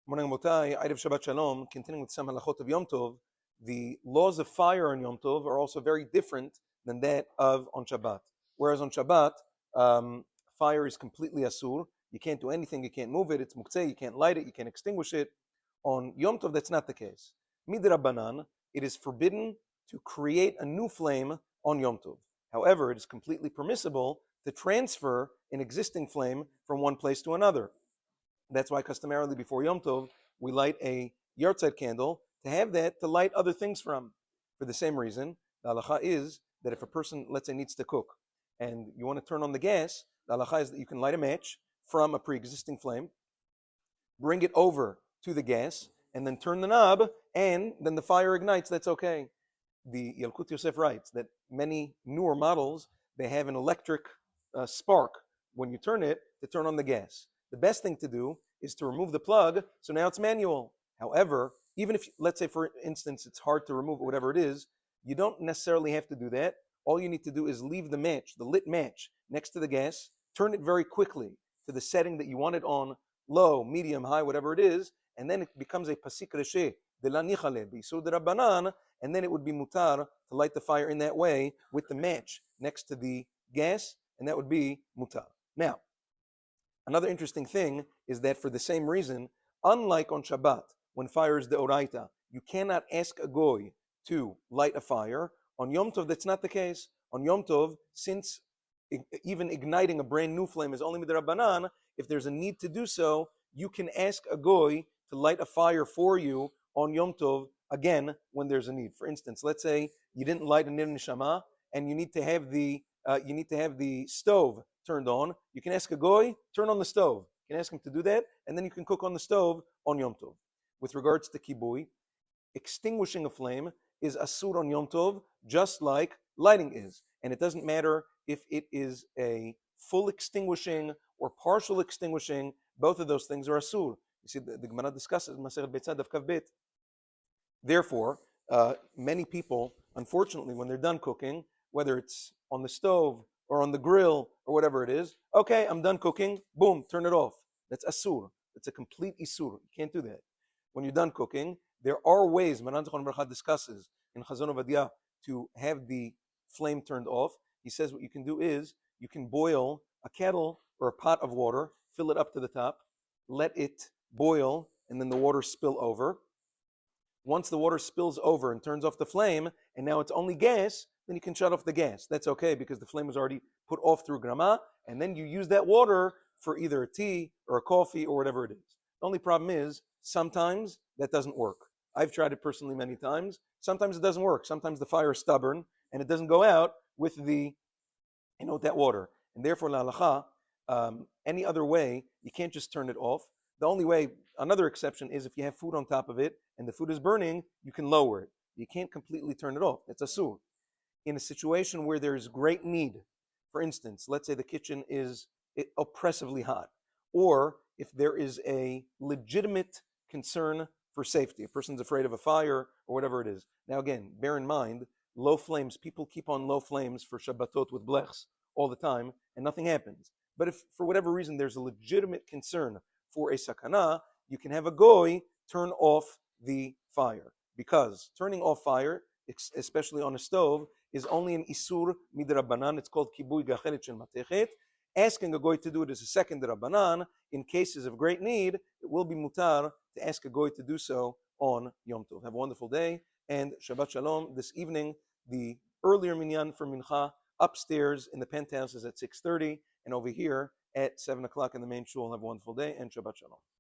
Morning, Motai, Erev Shabbat Shalom. Continuing with some halachot of Yom Tov, the laws of fire on Yom Tov are also very different than that of on Shabbat. Whereas on Shabbat, fire is completely asur. You can't do anything. You can't move it. It's muktzeh. You can't light it. You can't extinguish it. On Yom Tov, that's not the case. Midrabanan, it is forbidden to create a new flame on Yom Tov. However, it is completely permissible to transfer an existing flame from one place to another. That's why customarily before Yom Tov, we light a yahrzeit candle to have that to light other things from. For the same reason, the halacha is that if a person, let's say, needs to cook and you want to turn on the gas, the halacha is that you can light a match from a pre-existing flame, bring it over to the gas, and then turn the knob, and then the fire ignites. That's okay. The Yalkut Yosef writes that many newer models, they have an electric spark when you turn it to turn on the gas. The best thing to do is to remove the plug, so now it's manual. However, even if, let's say for instance, it's hard to remove whatever it is, you don't necessarily have to do that. All you need to do is leave the match, the lit match, next to the gas, turn it very quickly to the setting that you want it on, low, medium, high, whatever it is, and then it becomes a pasik reshe, de la nichale, b'isur de rabbanan, and then it would be mutar to light the fire in that way with the match next to the gas, and that would be mutar. Now, another interesting thing is that for the same reason, unlike on Shabbat, when fire is deoraita, you cannot ask a goy to light a fire. On Yom Tov, that's not the case. On Yom Tov, since even igniting a brand new flame is only midrabanan, if there's a need to do so, you can ask a goy to light a fire for you on Yom Tov, again, when there's a need. For instance, let's say you didn't light a nir neshama and you need to have the stove turned on. You can ask a goy, turn on the stove. You can ask him to do that, and then you can cook on the stove on Yom Tov. With regards to kibui, extinguishing a flame is asur on Yom Tov, just like lighting is. And it doesn't matter if it is a full extinguishing or partial extinguishing, both of those things are asur. You see, the Gemara discusses Masechet Beitzah Daf Kav Bet. Therefore, many people, unfortunately, when they're done cooking, whether it's on the stove or on the grill or whatever it is, okay, I'm done cooking, boom, turn it off. That's asur. It's a complete isur. You can't do that. When you're done cooking, there are ways, Maran Zichron Bracha discusses in Chazon Ovadia, to have the flame turned off. He says what you can do is, you can boil a kettle or a pot of water, fill it up to the top, let it boil, and then the water spill over. Once the water spills over and turns off the flame, and now it's only gas, then you can shut off the gas. That's okay because the flame was already put off through grama, and then you use that water for either a tea or a coffee or whatever it is. The only problem is sometimes that doesn't work. I've tried it personally many times. Sometimes it doesn't work. Sometimes the fire is stubborn and it doesn't go out with that water. And therefore, la halacha, any other way, you can't just turn it off. The only way, another exception is if you have food on top of it and the food is burning, you can lower it. You can't completely turn it off. It's asur. In a situation where there's great need, for instance, let's say the kitchen is oppressively hot, or if there is a legitimate concern for safety, a person's afraid of a fire or whatever it is. Now again, bear in mind, low flames, people keep on low flames for Shabbatot with blechs all the time and nothing happens. But if for whatever reason there's a legitimate concern for a sakana, you can have a goy turn off the fire. Because turning off fire, especially on a stove, is only an isur midrabanan. It's called kibui gachelet shel matechet. Asking a goy to do it is a second drabanan. In cases of great need, it will be mutar to ask a goy to do so on Yom Tov. Have a wonderful day and Shabbat Shalom. This evening, the earlier minyan for mincha upstairs in the penthouse is at 6:30, and over here at 7 o'clock in the main shul. Have a wonderful day and Shabbat Shalom.